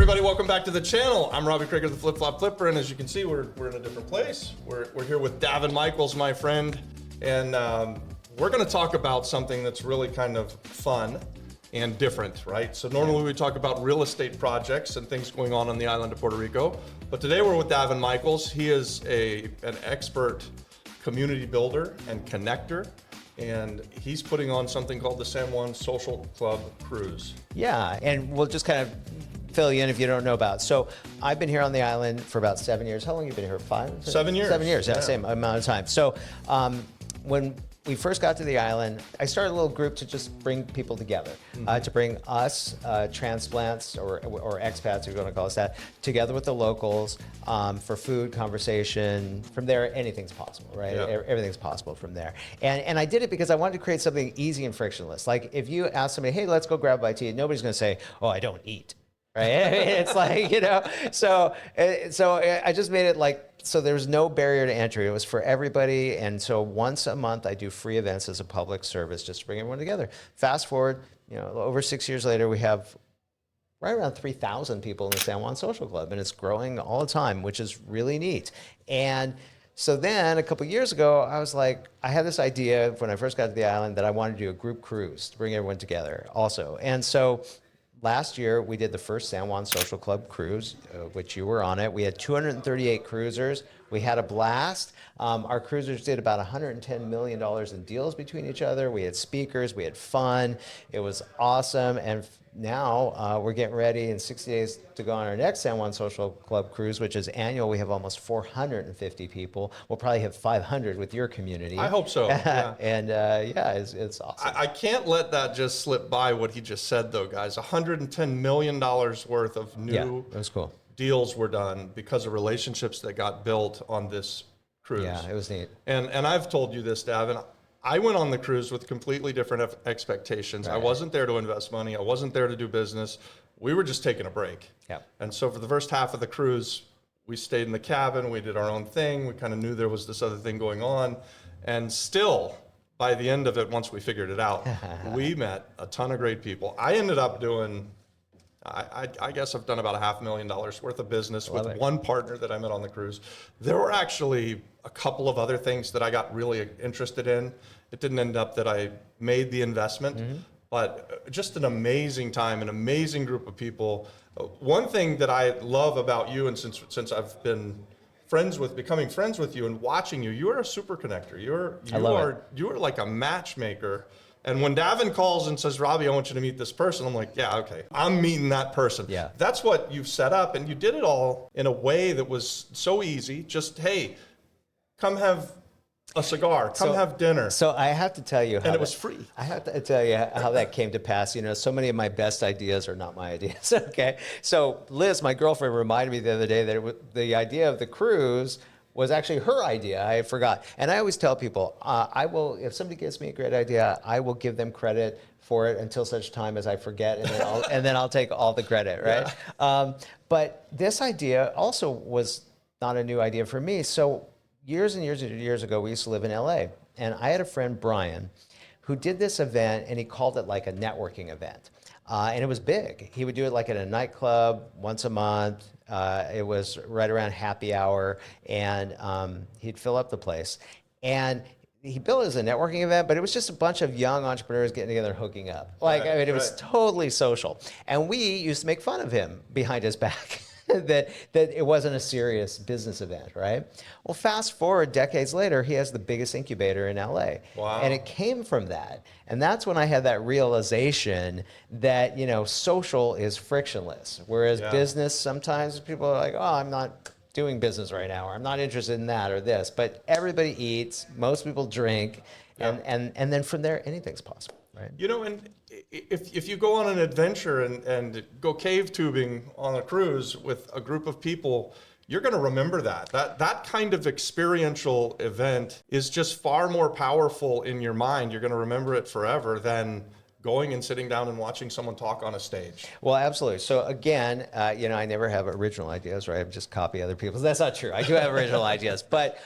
everybody, welcome back to the channel. I'm Robbie Crager, the Flip Flop Flipper, and as you can see, we're in a different place. We're here with Daven Michaels, my friend, and we're gonna talk about something that's really kind of fun and different, right? So normally we talk about real estate projects and things going on the island of Puerto Rico, but today we're with Daven Michaels. He is an expert community builder and connector, and he's putting on something called the San Juan Social Club Cruise. Yeah, and we'll just kind of fill you in if you don't know about it. So I've been here on the island for about 7 years. How long have you been here? 5? 7 years. 7 years, yeah, same amount of time. So when we first got to the island, I started a little group to just bring people together, to bring us, transplants or expats, if you want to call us that, together with the locals for food, conversation. From there, anything's possible, right? Yeah. Everything's possible from there. And I did it because I wanted to create something easy and frictionless. Like if you ask somebody, hey, let's go grab a bite to eat, nobody's going to say, oh, I don't eat. Right? I mean, it's like, you know, so I just made it like, so there's no barrier to entry. It was for everybody. And so once a month, I do free events as a public service just to bring everyone together. Fast forward, you know, over 6 years later, we have right around 3,000 people in the San Juan Social Club, and it's growing all the time, which is really neat. And so then a couple years ago, I was like, I had this idea when I first got to the island that I wanted to do a group cruise to bring everyone together also. And so last year, we did the first San Juan Social Club cruise, which you were on it. We had 238 cruisers. We had a blast. Our cruisers did about $110 million in deals between each other. We had speakers. We had fun. It was awesome. And now we're getting ready in 60 days to go on our next San Juan Social Club cruise, which is annual. We have almost 450 people. We'll probably have 500 with your community. I hope so. Yeah. And yeah, it's awesome. I can't let that just slip by what he just said, though, guys. $110 million worth of new that was cool. deals were done because of relationships that got built on this cruise. Yeah, it was neat. And I've told you this, Daven. I went on the cruise with completely different expectations. Right. I wasn't there to invest money. I wasn't there to do business. We were just taking a break. Yeah. And so for the first half of the cruise, we stayed in the cabin. We did our own thing. We kind of knew there was this other thing going on. And still, by the end of it, once we figured it out, we met a ton of great people. I ended up doing, I guess I've done about $500,000 worth of business with one partner that I met on the cruise. There were actually a couple of other things that I got really interested in. It didn't end up that I made the investment, but just an amazing time, an amazing group of people. One thing that I love about you, and since I've been becoming friends with you and watching you, you are a super connector. You are like a matchmaker. And when Daven calls and says, Robbie, I want you to meet this person, I'm like, yeah, okay, I'm meeting that person. Yeah. That's what you've set up, and you did it all in a way that was so easy. Just, hey, come have a cigar, come have dinner. So I have to tell you how and it was free. I have to tell you how that came to pass. You know, so many of my best ideas are not my ideas, okay? So Liz, my girlfriend, reminded me the other day that the idea of the cruise was actually her idea. I forgot. And I always tell people, I will, if somebody gives me a great idea, I will give them credit for it until such time as I forget, and then I'll take all the credit, right? Yeah. But this idea also was not a new idea for me. So years and years and years ago, we used to live in LA, and I had a friend, Brian, who did this event, and he called it like a networking event. And it was big. He would do it like at a nightclub once a month. It was right around happy hour, and he'd fill up the place. And he billed it as a networking event, but it was just a bunch of young entrepreneurs getting together and hooking up. Like, I mean, it was totally social. And we used to make fun of him behind his back. that it wasn't a serious business event, right? Well, fast forward decades later, he has the biggest incubator in LA. Wow. And it came from that. And that's when I had that realization that, you know, social is frictionless. Whereas business, sometimes people are like, oh, I'm not doing business right now, or I'm not interested in that or this. But everybody eats, most people drink, and then from there, anything's possible, right? You know, and if you go on an adventure and go cave tubing on a cruise with a group of people, you're going to remember that kind of experiential event is just far more powerful in your mind. You're going to remember it forever than going and sitting down and watching someone talk on a stage. Well, absolutely. So again, I never have original ideas, right? I just copy other people's. That's not true. I do have original ideas. But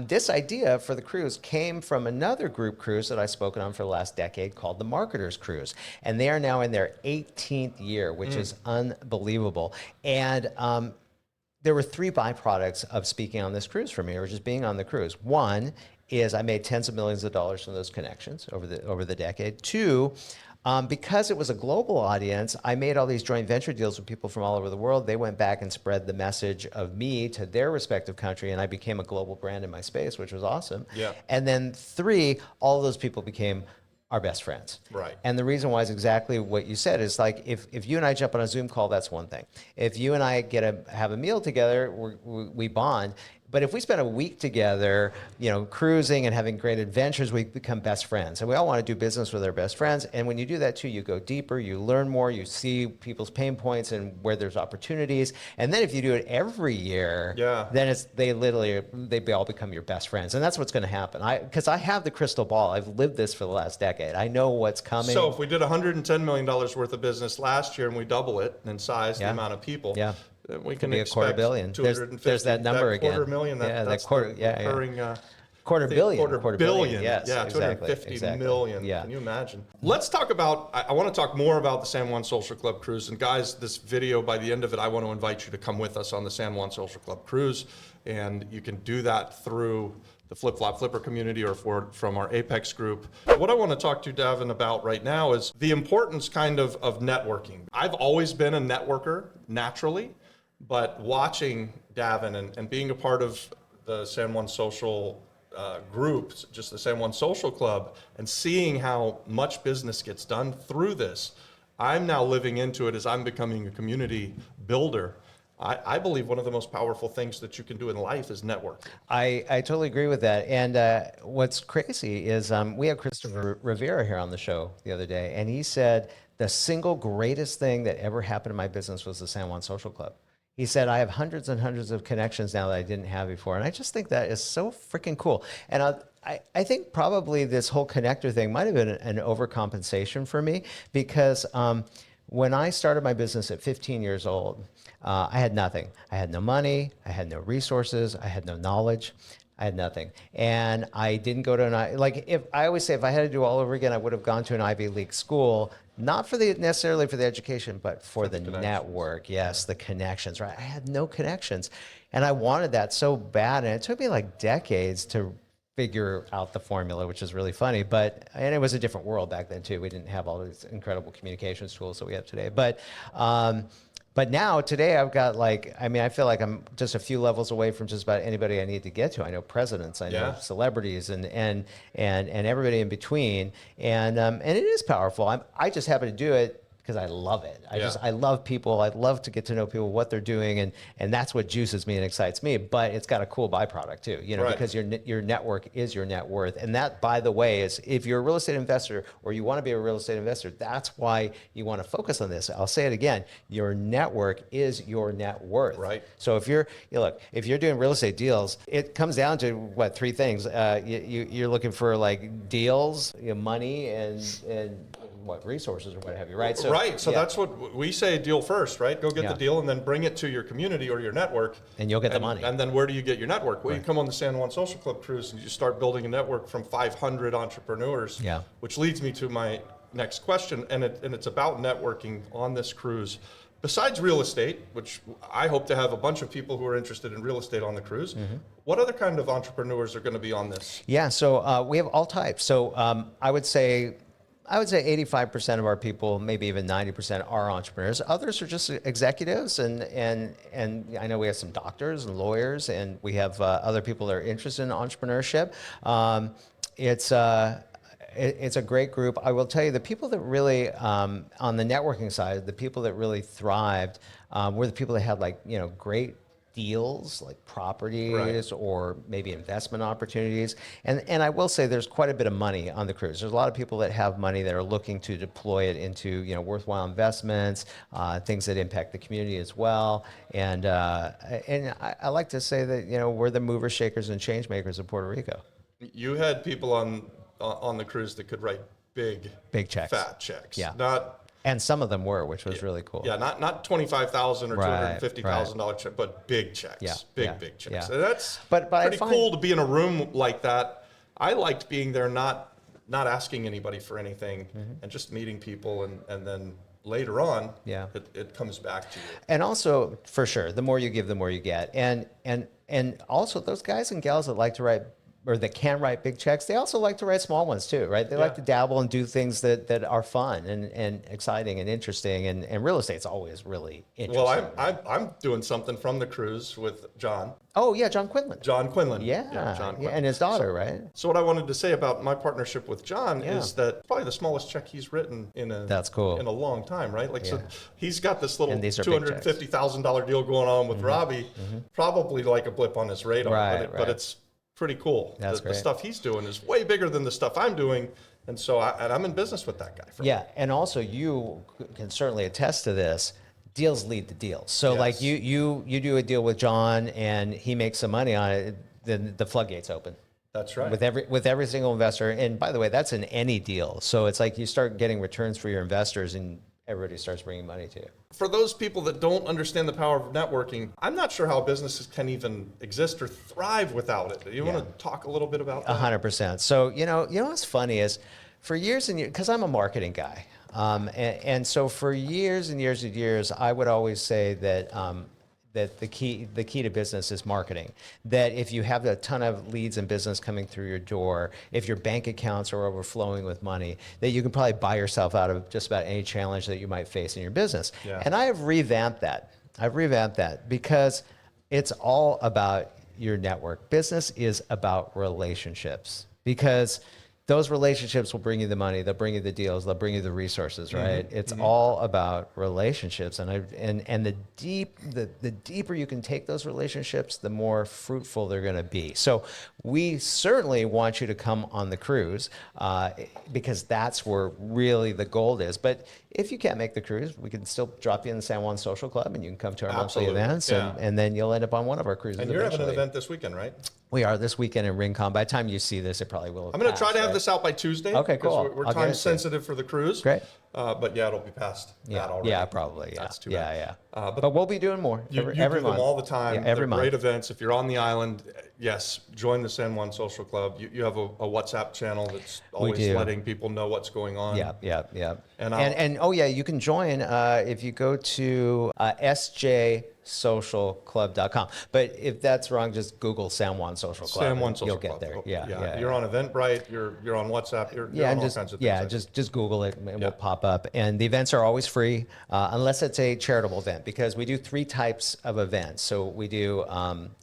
this idea for the cruise came from another group cruise that I've spoken on for the last decade called the Marketers Cruise. And they are now in their 18th year, which is unbelievable. And there were three byproducts of speaking on this cruise for me, or just being on the cruise. One is I made tens of millions of dollars from those connections over the decade. Two, because it was a global audience, I made all these joint venture deals with people from all over the world. They went back and spread the message of me to their respective country, and I became a global brand in my space, which was awesome. Yeah. And then three, all of those people became our best friends. Right. And the reason why is exactly what you said. Is like if you and I jump on a Zoom call, that's one thing. If you and I have a meal together, we bond. But if we spend a week together, cruising and having great adventures, we become best friends. And we all want to do business with our best friends. And when you do that too, you go deeper, you learn more, you see people's pain points and where there's opportunities. And then if you do it every year, then they all become your best friends. And that's what's going to happen. Because I have the crystal ball. I've lived this for the last decade. I know what's coming. So if we did $110 million worth of business last year and we double it in size, the amount of people, we can be a quarter billion. There's that number again. Quarter million. That's quarter. recurring, Quarter billion. Quarter billion. Yes, yeah, exactly. 250 million. Yeah. Can you imagine? Let's talk about, I want to talk more about the San Juan Social Club Cruise. And guys, this video, by the end of it, I want to invite you to come with us on the San Juan Social Club Cruise. And you can do that through the Flip Flop Flipper community or from our Apex group. What I want to talk to Daven about right now is the importance kind of networking. I've always been a networker naturally, but watching Daven and being a part of the San Juan Social group, just the San Juan Social Club, and seeing how much business gets done through this, I'm now living into it as I'm becoming a community builder. I believe one of the most powerful things that you can do in life is network. I totally agree with that. And what's crazy is we had Christopher Rivera here on the show the other day, and he said the single greatest thing that ever happened in my business was the San Juan Social Club. He said, I have hundreds and hundreds of connections now that I didn't have before. And I just think that is so freaking cool. And I think probably this whole connector thing might have been an overcompensation for me because when I started my business at 15 years old, I had nothing. I had no money. I had no resources. I had no knowledge. I had nothing. And I didn't go to I always say if I had to do all over again, I would have gone to an Ivy League school, not necessarily for the education, but for the network. Yes, the connections, right? I had no connections. And I wanted that so bad. And it took me like decades to figure out the formula, which is really funny. And it was a different world back then too. We didn't have all these incredible communications tools that we have today. But now, today, I've got I feel like I'm just a few levels away from just about anybody I need to get to. I know presidents, I know celebrities, and everybody in between. And it is powerful. I just happen to do it because I love it. I love people. I love to get to know people, what they're doing, and that's what juices me and excites me. But it's got a cool byproduct too, because your network is your net worth. And that, by the way, is if you're a real estate investor or you want to be a real estate investor, that's why you want to focus on this. I'll say it again: your network is your net worth. Right. So if you're doing real estate deals, it comes down to what, three things? You're looking for deals, money, and what, resources or what have you, right? So that's what we say: deal first, right? Go get the deal and then bring it to your community or your network. And you'll get the money. And then where do you get your network? Well, you come on the San Juan Social Club Cruise and you start building a network from 500 entrepreneurs, which leads me to my next question. And it's about networking on this cruise. Besides real estate, which I hope to have a bunch of people who are interested in real estate on the cruise, what other kind of entrepreneurs are going to be on this? Yeah, so we have all types. So I would say 85% of our people, maybe even 90%, are entrepreneurs. Others are just executives, and I know we have some doctors and lawyers, and we have other people that are interested in entrepreneurship. It's a great group. I will tell you, the people that really, on the networking side, the people that really thrived were the people that had great deals, like properties or maybe investment opportunities. And I will say there's quite a bit of money on the cruise. There's a lot of people that have money that are looking to deploy it into worthwhile investments, things that impact the community as well. And I like to say that we're the movers, shakers, and change makers of Puerto Rico. You had people on the cruise that could write Big checks. fat checks. Yeah. Not And some of them were, which was really cool. Yeah, not $25,000 or Right, $250,000 check, but big checks. Yeah, Big yeah, big checks. yeah. And that's But I pretty find- cool to be in a room like that. I liked being there, not asking anybody for anything, and just meeting people, and then later on, Yeah. it comes back to you. And also, for sure, the more you give, the more you get. And also those guys and gals that like to write, or that can write big checks, they also like to write small ones too, right? They like Yeah. to dabble and do things that are fun and exciting and interesting. And real estate's always really interesting. Well, I'm doing something from the cruise with John. Oh yeah, John Quinlan. John Quinlan. Yeah, John yeah, Quinlan. and his daughter, right? So what I wanted to say about my partnership with John Yeah. is that probably the smallest check he's written in That's cool. in a long time, right? Like, so Yeah. he's got this little And these are big checks. $250,000 deal going on with Robbie, probably like a blip on his radar, Right, but right. it's pretty cool. That's The great. stuff he's doing is way bigger than the stuff I'm doing, and so I'm in business with that guy. Yeah, and also you can certainly attest to this. Deals lead to deals. So Yes. like you do a deal with John and he makes some money on it, then the floodgates open. That's right. With every single investor. And by the way, that's in any deal. So it's like you start getting returns for your investors and everybody starts bringing money to you. For those people that don't understand the power of networking, I'm not sure how businesses can even exist or thrive without it. You want to talk a little bit about that? 100%. So, you know what's funny is for years and years, because I'm a marketing guy. And so for years and years and years, I would always say that that the key to business is marketing. That if you have a ton of leads and business coming through your door, if your bank accounts are overflowing with money, that you can probably buy yourself out of just about any challenge that you might face in your business. Yeah. And I have revamped that. I've revamped that because it's all about your network. Business is about relationships because those relationships will bring you the money, they'll bring you the deals, they'll bring you the resources, right? It's all about relationships, and the deeper you can take those relationships, the more fruitful they're going to be. So we certainly want you to come on the cruise because that's where really the gold is. But if you can't make the cruise, we can still drop you in the San Juan Social Club, and you can come to our monthly Absolutely, events, yeah. and then you'll end up on one of our cruises. And you're having an eventually. event this weekend, right? We are this weekend in Rincon. By the time you see this, it probably will have I'm going to passed, try to have right? this out by Tuesday. Okay, because cool. We're I'll get it to time you. sensitive for the cruise. Great. But yeah, it'll be past that already. Yeah, probably. Yeah, That's too yeah, bad. yeah. But But we'll be doing more You every do month. them all the time. Yeah, every They're month. great events. If you're on the island, yes, join the San Juan Social Club. You have a WhatsApp channel that's always do. letting people know what's going on. Yeah, yeah, yeah. And And oh yeah, you can join if you go to sjsocialclub.com. But if that's wrong, just Google San Juan Social Club. San Juan and Social You'll Club. get there. Oh, Yeah. You're on Eventbrite. You're on WhatsApp. You're Yeah, on and all just kinds of things. I think. just Google it and it Yeah. will pop up. And the events are always free, unless it's a charitable event, because we do 3 types of events. So we do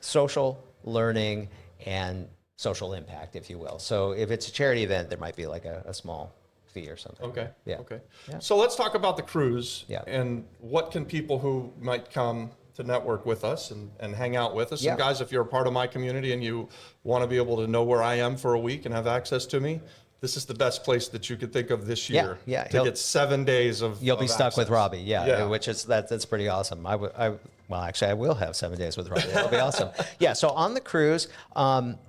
social, learning, and social impact, if you will. So if it's a charity event, there might be like a small fee or something. Okay. Yeah. Okay. Yeah. So let's talk about the cruise. Yeah. And what can people who might come to network with us and hang out with us. Yeah. And guys, if you're a part of my community and you want to be able to know where I am for a week and have access to me, this is the best place that you could think of this year. Yeah. To get 7 days of You'll be stuck with access. Robbie, yeah, Yeah. which is that's pretty awesome. Well, actually, I will have 7 days with Robbie. That'll be awesome. Yeah. So on the cruise,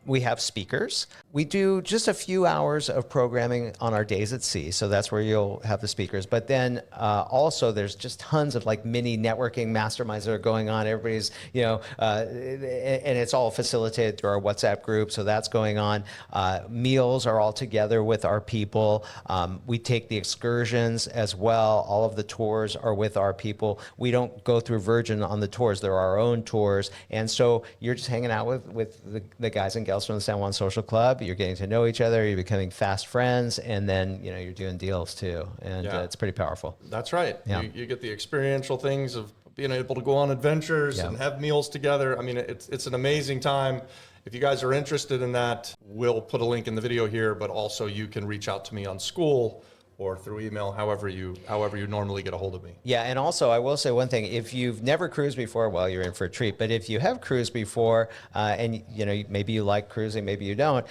we have speakers. We do just a few hours of programming on our days at sea. So that's where you'll have the speakers. But then also there's just tons of like mini networking masterminds that are going on. Everybody's, and it's all facilitated through our WhatsApp group. So that's going on. Meals are all together with our people. We take the excursions as well. All of the tours are with our people. We don't go through Virgin on the tours. They're our own tours. And so you're just hanging out with the guys and gals from the San Juan Social Club. You're getting to know each other. You're becoming fast friends. And then, you're doing deals too. And Yeah. it's pretty powerful. That's right. Yeah. You get the experiential things of being able to go on adventures Yeah. and have meals together. I mean, it's an amazing time. If you guys are interested in that, we'll put a link in the video here, but also you can reach out to me on school or through email, however you normally get a hold of me. Yeah, and also I will say one thing: if you've never cruised before, well, you're in for a treat. But if you have cruised before, and maybe you like cruising, maybe you don't,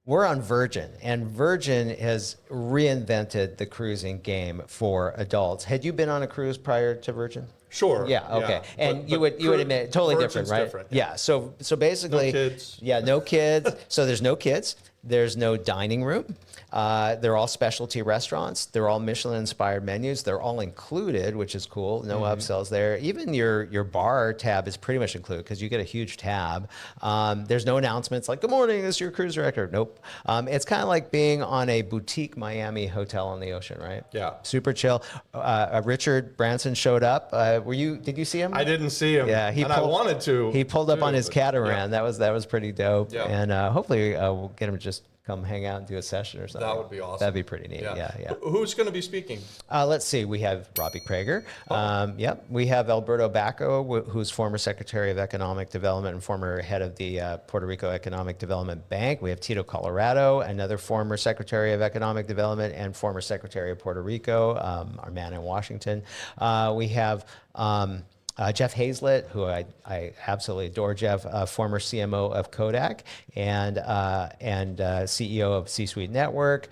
we're on Virgin, and Virgin has reinvented the cruising game for adults. Had you been on a cruise prior to Virgin? Sure. Yeah. Okay. And But you would admit totally different, Virgin's right? different, Yeah. So basically, No kids. Yeah, no kids. So there's no kids. There's no dining room. They're all specialty restaurants. They're all Michelin-inspired menus. They're all included, which is cool. No upsells there. Even your bar tab is pretty much included because you get a huge tab. There's no announcements like, good morning, this is your cruise director. Nope. It's kind of like being on a boutique Miami hotel on the ocean, right? Yeah. Super chill. Richard Branson showed up. Did you see him? I didn't see him. Yeah, I wanted to. He pulled up on his but- catamaran. yeah. That was pretty dope. Yeah. And hopefully we'll get him to just come hang out and do a session or something. That would be awesome. That'd be pretty neat. Yeah. Who's going to be speaking? Let's see. We have Robbie Crager. Yep. We have Alberto Bacco, who's former Secretary of Economic Development and former head of the Puerto Rico Economic Development Bank. We have Tito Colorado, another former Secretary of Economic Development and former Secretary of Puerto Rico, our man in Washington. We have Jeff Hazlett, who I absolutely adore. Jeff, former CMO of Kodak and CEO of C-Suite Network.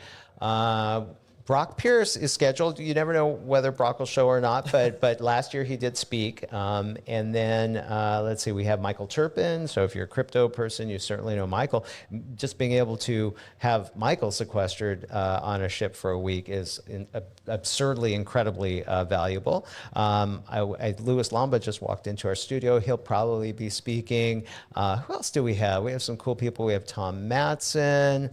Brock Pierce is scheduled. You never know whether Brock will show or not, but last year he did speak. And then let's see, we have Michael Turpin. So if you're a crypto person, you certainly know Michael. Just being able to have Michael sequestered on a ship for a week is absurdly, incredibly valuable. Louis Lamba just walked into our studio. He'll probably be speaking. Who else do we have? We have some cool people. We have Tom Matson.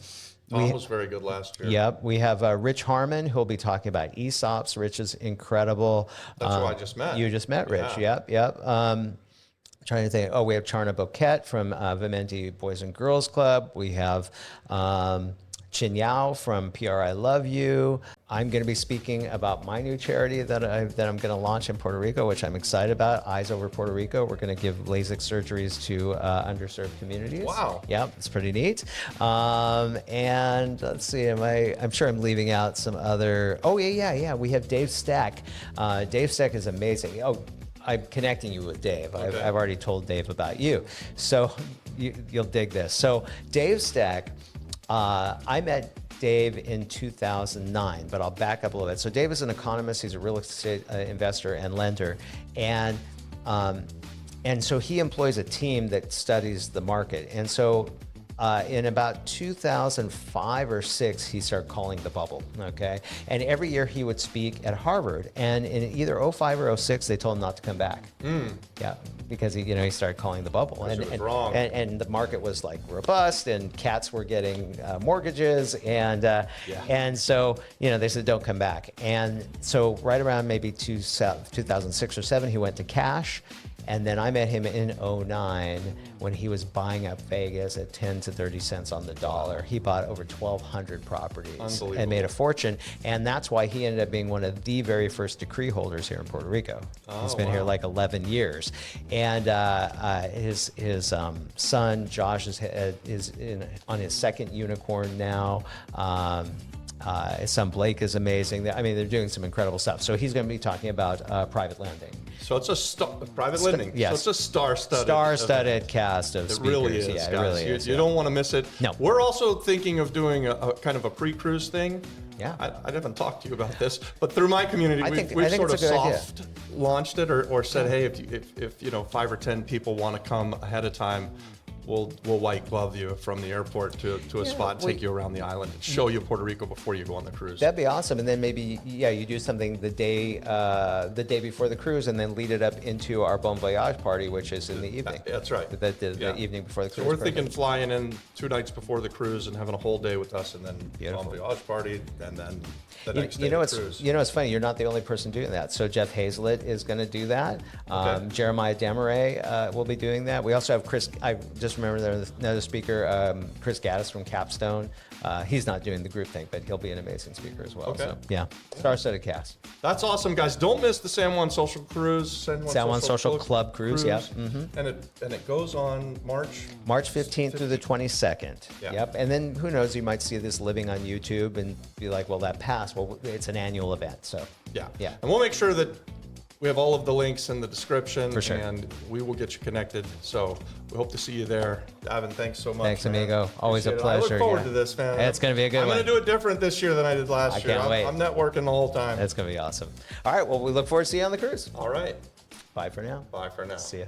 Tom was very good last year. Yep. We have Rich Harmon, who'll be talking about ESOPs. Rich is incredible. That's who I just met. You just met Rich. Yeah. Yep. Trying to think. Oh, we have Charna Boquette from Vimenti Boys and Girls Club. We have Chin Yao from PR I Love You. I'm going to be speaking about my new charity that I'm going to launch in Puerto Rico, which I'm excited about. Eyes Over Puerto Rico. We're going to give LASIK surgeries to underserved communities. Wow. Yep, it's pretty neat. And let's see, I'm sure I'm leaving out some other. Oh yeah. We have Dave Stack. Dave Stack is amazing. Oh, I'm connecting you with Dave. Okay. I've already told Dave about you, so you'll dig this. So Dave Stack. I met Dave in 2009, but I'll back up a little bit. So Dave is an economist. He's a real estate investor and lender. And so he employs a team that studies the market. And so in about 2005 or 6, he started calling the bubble, okay? And every year he would speak at Harvard. And in either 05 or 06, they told him not to come back. Yeah, because he started calling the bubble. Wrong. And the market was like robust, and cats were getting mortgages, and so they said don't come back. And so right around maybe 2006 or 7, he went to cash. And then I met him in 2009 when he was buying up Vegas at 10 to 30 cents on the dollar. He bought over 1,200 properties and made a fortune. And that's why he ended up being one of the very first decree holders here in Puerto Rico. He's been here like 11 years. And his son, Josh, is on his second unicorn now. His son Blake is amazing. I mean, they're doing some incredible stuff. So he's going to be talking about private lending. So it's a private lending. Yes. So it's a star-studded. Star-studded cast of It speakers. really is, Yeah, guys. it really is. You don't want to miss it. No. We're also thinking of doing a kind of a pre-cruise thing. Yeah. I haven't talked to you about this, but through my community, I think we've sort of it's a good idea. soft launched it or said, hey, if 5 or 10 people want to come ahead of time, we'll white glove you from the airport to a spot and take you around the island and show you Puerto Rico before you go on the cruise. That'd be awesome. And then maybe, you do something the day before the cruise, and then lead it up into our Bon Voyage party, which is in the evening. That's right. The evening before the cruise. So we're thinking flying in 2 nights before the cruise and having a whole day with us, and then Beautiful. Bon Voyage party, and then the next day cruise. It's funny. You're not the only person doing that. So Jeff Hazlett is going to do that. Okay. Jeremiah Demaray will be doing that. We also have Chris. I just remember there's another speaker, Chris Gaddis from Capstone. He's not doing the group thing, but he'll be an amazing speaker as well. Okay. So yeah, star-studded cast. That's awesome, guys. Don't miss the San Juan Social Cruise. San Juan Social Club Cruise. Yeah. Mm-hmm. And it goes on March 15th through the 22nd. Yeah. Yep. And then who knows, you might see this living on YouTube and be like, well, that passed. Well, it's an annual event. So Yeah. Yeah. And we'll make sure that we have all of the links in the description. For sure. And we will get you connected. So we hope to see you there. Daven, thanks so much. Thanks, man. amigo. Always a Appreciate it. pleasure. I look forward Yeah. to this, man. It's going to be a good I'm one. going to do it different this year than I did last year. can't wait. I'm networking the whole time. That's going to be awesome. All right. Well, we look forward to seeing you on the cruise. All right. Bye for now. Bye for now. See ya.